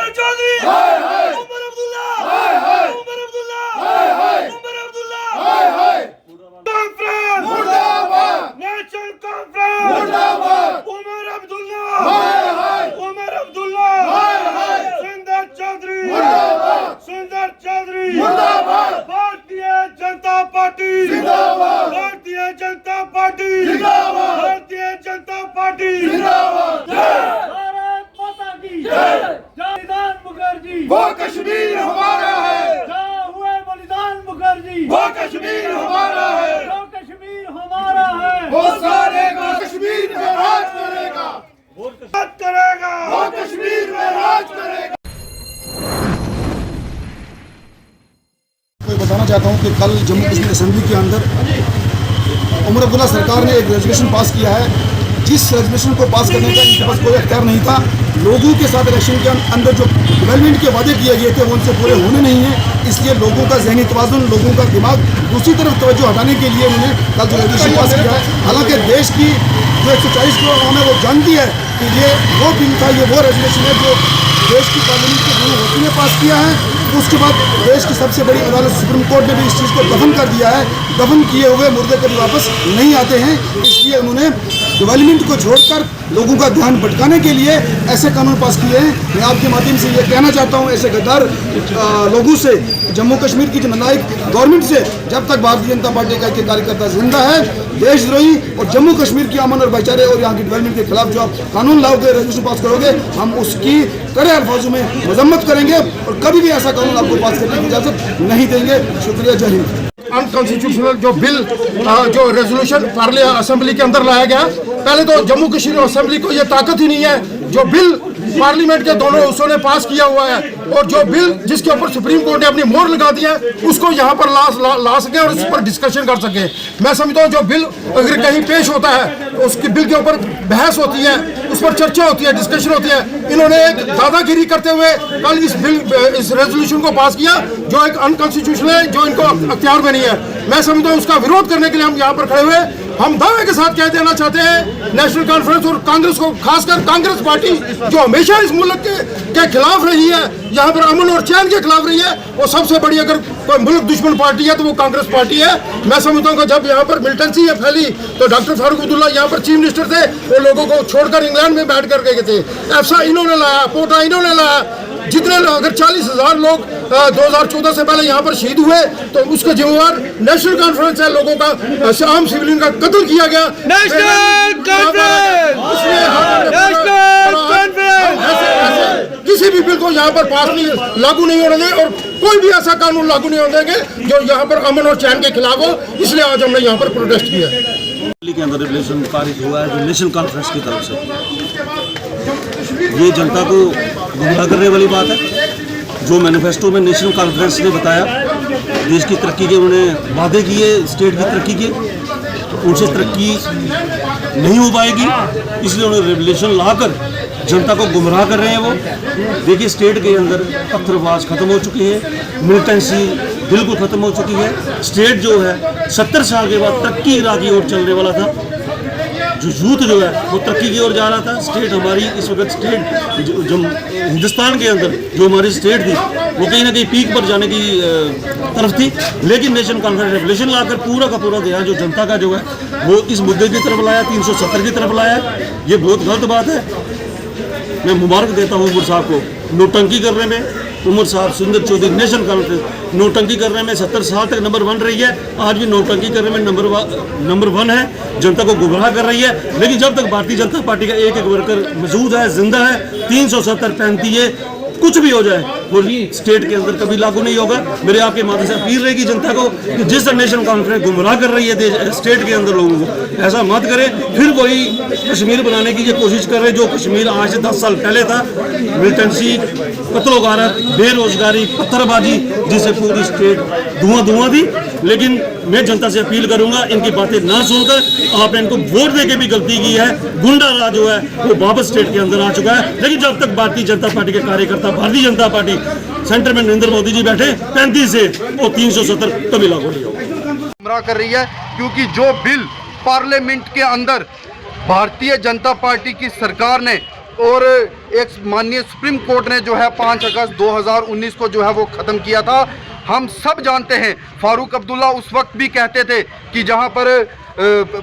सुंदर चौधरी, उमर अब्दुल्ला, उमर अब्दुल्ला, उमर अब्दुल्ला, कॉन्फ्रेंस मुर्दाबाद, national conference मुर्दाबाद, उमर अब्दुल्ला, उमर अब्दुल्ला, सुंदर चौधरी मुर्दाबाद, सुंदर चौधरी मुर्दाबाद, भारतीय जनता पार्टी जिंदाबाद, भारतीय जनता पार्टी जिंदाबाद, भारतीय जनता पार्टी जिंदाबाद, भारत माता की जय, बलिदान मुखर्जी वो कश्मीर हमारा है, जहाँ हुए बलिदान मुखर्जी वो कश्मीर हमारा है, वो कश्मीर हमारा है, वो सारे का कश्मीर में राज करेगा, वो करेगा, वो कश्मीर में राज करेगा। मैं बताना चाहता हूं कि कल जम्मू कश्मीर असेंबली के अंदर उमर अब्दुल्ला सरकार ने एक रेजोल्यूशन पास किया है, जिस रेजोल्यूशन को पास करने का इनके पास कोई अख्तियार नहीं था। लोगों के साथ इलेक्शन के अंदर जो डेवलपमेंट के वादे किए गए थे वो उनसे पूरे होने नहीं है, इसलिए लोगों का जहनी तवाज़ुन, लोगों का दिमाग दूसरी तरफ तवज्जो हटाने के लिए उन्होंने कल जो रेजोल्यूशन पास किया है। हालांकि देश की जो 140 करोड़ आवाम है वो जानती है कि ये वो बिल था, ये वो रेजोल्यूशन है जो देश की पार्लियामेंट के दोनों वोटों ने पास किया है। उसके बाद देश की सबसे बड़ी अदालत सुप्रीम कोर्ट ने भी इस चीज़ को दफन कर दिया है। दफन किए हुए मुर्दे कभी वापस नहीं आते हैं, इसलिए उन्होंने डेवलपमेंट को छोड़कर लोगों का ध्यान भटकाने के लिए ऐसे कानून पास किए हैं। मैं आपके माध्यम से ये कहना चाहता हूँ ऐसे गद्दार लोगों से, जम्मू कश्मीर की जो नालायक गवर्नमेंट से, जब तक भारतीय जनता पार्टी का एक कार्यकर्ता जिंदा है, देशद्रोही और जम्मू कश्मीर के अमन और भाईचारे और यहाँ की डेवलपमेंट के खिलाफ जो आप कानून लाओगे, रेजोल्यूशन पास करोगे, हम उसकी कड़े अल्फाजों में मजम्मत करेंगे और कभी भी ऐसा कानून आपको पास करने की इजाजत नहीं देंगे। शुक्रिया, जय हिंद। अनकॉन्स्टिट्यूशनल जो बिल जो रेजोल्यूशन पार्लियामेंट असेंबली के अंदर लाया गया, पहले तो जम्मू कश्मीर असेंबली को ये ताकत ही नहीं है। जो बिल पार्लियामेंट के दोनों हिस्सों ने पास किया हुआ है और जो बिल जिसके ऊपर सुप्रीम कोर्ट ने अपनी मोहर लगा दी है, उसको यहाँ पर ला सके और उस पर डिस्कशन कर सके। मैं समझता हूँ जो बिल अगर कहीं पेश होता है उसकी बिल के ऊपर बहस होती है, उस पर चर्चा होती है, डिस्कशन होती है। इन्होंने एक दादागिरी करते हुए कल इस रेजोल्यूशन को पास किया जो एक अनकॉन्स्टिट्यूशनल है, जो इनको अख्तियार में नहीं है। मैं समझता हूँ उसका विरोध करने के लिए हम यहाँ पर खड़े हुए। हम दावे के साथ कह देना चाहते हैं नेशनल कॉन्फ्रेंस और कांग्रेस को, खासकर कांग्रेस पार्टी जो हमेशा इस मुल्क के खिलाफ रही है, यहाँ पर अमन और चैन के खिलाफ रही है, और सबसे बड़ी अगर कोई मुल्क दुश्मन पार्टी है तो वो कांग्रेस पार्टी है। मैं समझता हूँ कि जब यहाँ पर मिलिटेंसी फैली तो डॉक्टर फारूक अब्दुल्ला यहाँ पर चीफ मिनिस्टर थे, वो लोगों को छोड़कर इंग्लैंड में बैठ कर गए थे। ऐसा इन्होंने लाया, पोटा इन्होंने लाया। जितने अगर 40,000 लोग 2014 से पहले यहाँ पर शहीद हुए तो उसका जिम्मेवार नेशनल कॉन्फ्रेंस है। लोगों का, आम सिविलियन का कत्ल किया गया। किसी भी बिल को यहाँ पर पास नहीं, लागू नहीं होने देंगे और कोई भी ऐसा कानून लागू नहीं होने देंगे जो यहाँ पर अमन और चैन के खिलाफ हो। इसलिए आज हमने यहाँ पर प्रोटेस्ट किया। के अंदर रेजोल्यूशन पारित हुआ है जो नेशनल कॉन्फ्रेंस की तरफ से, ये जनता को गुमराह करने वाली बात है। जो मैनिफेस्टो में नेशनल कॉन्फ्रेंस ने बताया, देश की तरक्की के उन्होंने वादे किए, स्टेट की तरक्की के, उनसे तरक्की नहीं हो पाएगी, इसलिए उन्होंने रेवोल्यूशन लाकर जनता को गुमराह कर रहे हैं। वो देखिए स्टेट के अंदर पत्थरबाज खत्म हो चुके हैं, मिलिटेंसी बिल्कुल खत्म हो चुकी है। स्टेट जो है 70 साल के बाद तरक्की राह की ओर चलने वाला था, जो यूथ जो है वो तरक्की की ओर जा रहा था। स्टेट हमारी इस वक्त स्टेट जो हिंदुस्तान के अंदर जो हमारी स्टेट थी वो कहीं ना कहीं पीक पर जाने की तरफ थी, लेकिन नेशनल कॉन्फ्रेंस रेवोल्यूशन लाकर पूरा का पूरा ध्यान जो जनता का जो है वो इस मुद्दे की तरफ लाया, 370 की तरफ लाया। ये बहुत गलत बात है। मैं मुबारक देता हूँ उमर साहब को नोटंकी करने में। उमर साहब, सुंदर चौधरी, नेशनल कॉन्फ्रेंस नोटंकी करने में 70 साल तक नंबर 1 रही है, आज भी नोटंकी करने में नंबर 1 है, जनता को गुमराह कर रही है। लेकिन जब तक भारतीय जनता पार्टी का एक वर्कर मौजूद है, जिंदा है, 370 35 है, कुछ भी हो जाए वो स्टेट के अंदर कभी लागू नहीं होगा। मेरे आपके माध्यम से अपील रहेगी जनता को कि जिस तरह नेशनल कॉन्फ्रेंस गुमराह कर रही है स्टेट के अंदर लोगों को, ऐसा मत करें। फिर कोई कश्मीर बनाने की कोशिश कर रहे जो कश्मीर आज से 10 साल पहले था। मिलिटेंसी, कत्लो गारत, बेरोजगारी, पत्थरबाजी, जिससे पूरी स्टेट धुआं थी। लेकिन मैं जनता से अपील करूंगा, इनकी बातें ना सुनकर आपने इनको वोट देके भी गलती की है। गुंडा राज जो है वो वापस स्टेट के अंदर आ चुका है। लेकिन जब तक भारतीय जनता पार्टी के कार्यकर्ता, भारतीय जनता पार्टी सेंटर में नरेंद्र मोदी जी बैठे 35 से वो 370 कभी लागू नहीं होगा। गुमराह कर रही है, क्योंकि जो बिल पार्लियामेंट के अंदर भारतीय जनता पार्टी की सरकार ने और एक माननीय सुप्रीम कोर्ट ने जो है 5 अगस्त 2019 को जो है वो ख़त्म किया था। हम सब जानते हैं फारूक अब्दुल्ला उस वक्त भी कहते थे कि जहां पर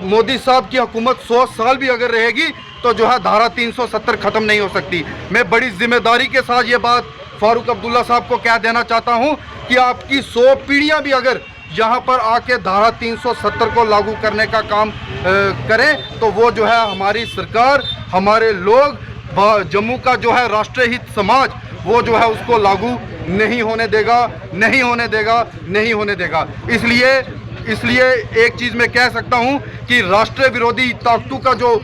मोदी साहब की हुकूमत 100 साल भी अगर रहेगी तो जो है धारा 370 ख़त्म नहीं हो सकती। मैं बड़ी जिम्मेदारी के साथ ये बात फारूक अब्दुल्ला साहब को कह देना चाहता हूँ कि आपकी 100 पीढ़ियाँ भी अगर यहाँ पर आके धारा 370 को लागू करने का काम करें तो वो जो है हमारी सरकार, हमारे लोग, जम्मू का जो है राष्ट्रीय हित समाज वो जो है उसको लागू नहीं होने देगा, नहीं होने देगा, नहीं होने देगा। इसलिए एक चीज़ मैं कह सकता हूं कि राष्ट्रीय विरोधी ताकतों का जो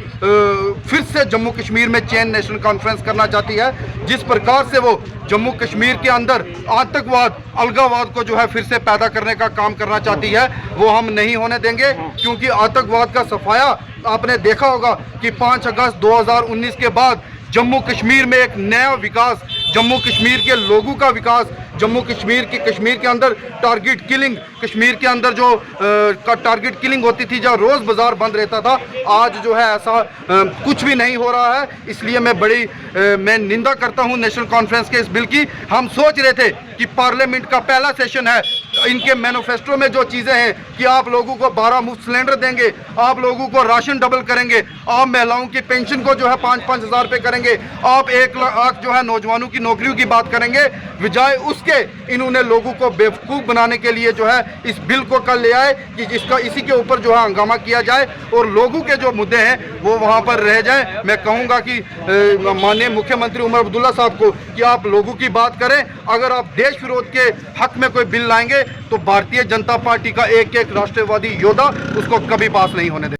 फिर से जम्मू कश्मीर में चेन नेशनल कॉन्फ्रेंस करना चाहती है, जिस प्रकार से वो जम्मू कश्मीर के अंदर आतंकवाद, अलगाववाद को जो है फिर से पैदा करने का काम करना चाहती है, वो हम नहीं होने देंगे। क्योंकि आतंकवाद का सफाया आपने देखा होगा कि 5 अगस्त 2019 के बाद जम्मू कश्मीर में एक नया विकास, जम्मू कश्मीर के लोगों का विकास, जम्मू कश्मीर के अंदर टारगेट किलिंग, कश्मीर के अंदर जो टारगेट किलिंग होती थी, जहाँ रोज़ बाज़ार बंद रहता था, आज जो है ऐसा कुछ भी नहीं हो रहा है। इसलिए मैं निंदा करता हूँ नेशनल कॉन्फ्रेंस के इस बिल की। हम सोच रहे थे कि पार्लियामेंट का पहला सेशन है, इनके मैनिफेस्टो में जो चीज़ें हैं कि आप लोगों को 12 मुफ्त सिलेंडर देंगे, आप लोगों को राशन डबल करेंगे, आप महिलाओं की पेंशन को जो है 5-5 हज़ार रुपये करेंगे, आप 1 लाख जो है नौजवानों की नौकरियों की बात करेंगे। बजाय उसके इन्होंने लोगों को बेवकूफ़ बनाने के लिए जो है इस बिल को कल ले आए कि इसी के ऊपर जो है हंगामा किया जाए और लोगों के जो मुद्दे हैं वो वहाँ पर रह जाएं। मैं कहूँगा कि माननीय मुख्यमंत्री उमर अब्दुल्ला साहब को कि आप लोगों की बात करें। अगर आप देश विरोध के हक में कोई बिल लाएंगे तो भारतीय जनता पार्टी का एक राष्ट्रवादी योद्धा उसको कभी पास नहीं होने देगा।